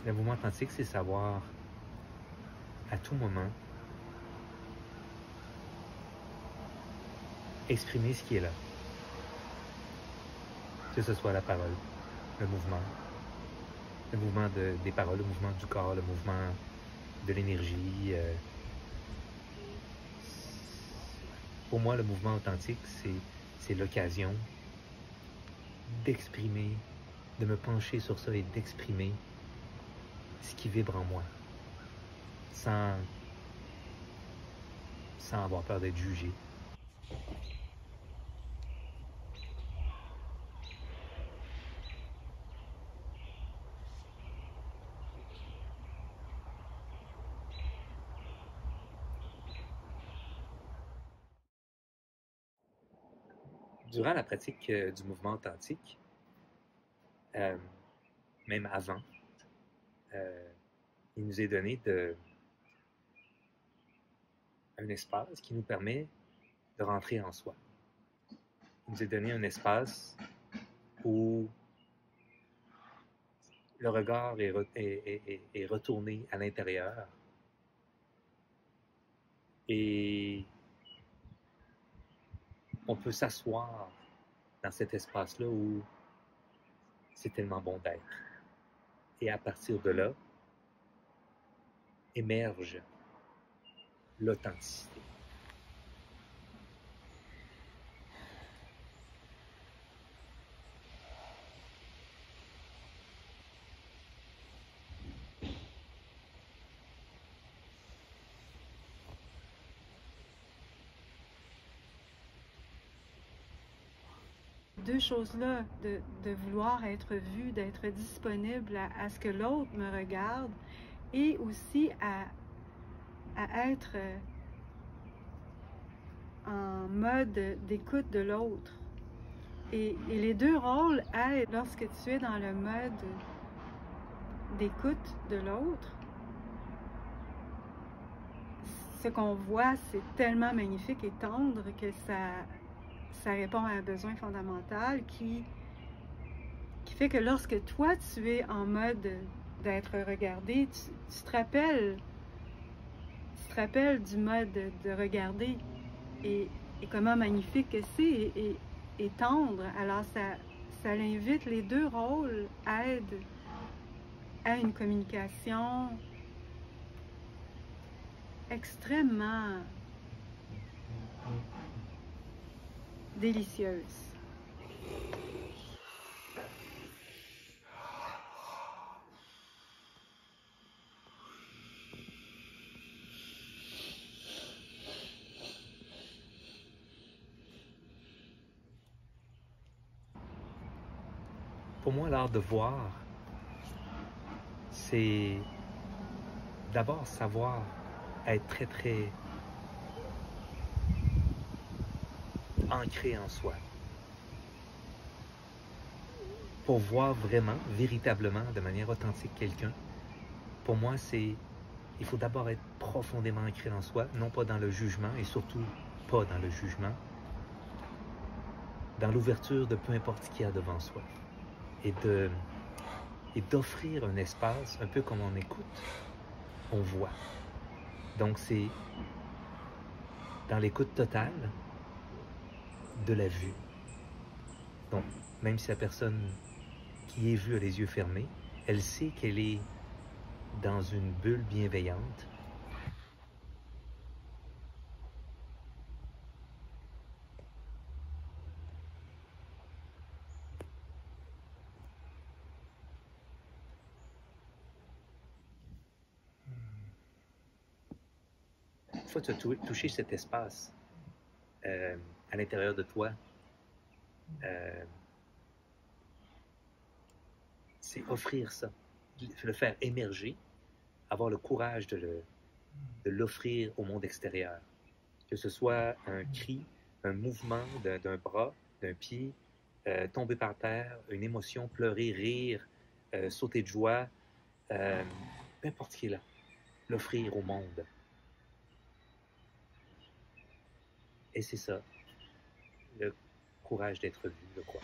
Le mouvement authentique, c'est savoir à tout moment exprimer ce qui est là. Que ce soit la parole, le mouvement des paroles, le mouvement du corps, le mouvement de l'énergie. Pour moi, le mouvement authentique, c'est l'occasion d'exprimer, de me pencher sur ça et d'exprimer ce qui vibre en moi, sans avoir peur d'être jugé. Durant la pratique du mouvement authentique, même avant, il nous est donné un espace qui nous permet de rentrer en soi. Il nous est donné un espace où le regard est retourné à l'intérieur et on peut s'asseoir dans cet espace-là où c'est tellement bon d'être. Et à partir de là, émerge l'authenticité. Deux choses-là, de vouloir être vu, d'être disponible à ce que l'autre me regarde et aussi à être en mode d'écoute de l'autre. Et les deux rôles aident lorsque tu es dans le mode d'écoute de l'autre. Ce qu'on voit, c'est tellement magnifique et tendre que ça répond à un besoin fondamental qui fait que lorsque toi, tu es en mode d'être regardé, tu te rappelles du mode de regarder et comment magnifique que c'est et tendre. Alors, ça l'invite, les deux rôles aident à une communication extrêmement délicieuse. Pour moi, l'art de voir, c'est d'abord savoir être très, très ancré en soi. Pour voir vraiment, véritablement, de manière authentique quelqu'un, pour moi, il faut d'abord être profondément ancré en soi, non pas dans le jugement, et surtout pas dans le jugement, dans l'ouverture de peu importe ce qu'il y a devant soi. Et d'offrir un espace, un peu comme on écoute, on voit. Donc c'est dans l'écoute totale de la vue. Donc, même si la personne qui est vue a les yeux fermés, elle sait qu'elle est dans une bulle bienveillante. fois tu as touché cet espace à l'intérieur de toi, c'est offrir ça, le faire émerger, avoir le courage de l'offrir au monde extérieur. Que ce soit un cri, un mouvement d'un bras, d'un pied, tomber par terre, une émotion, pleurer, rire, sauter de joie, peu importe ce qui est là, l'offrir au monde. Et c'est ça, le courage d'être vu, je crois.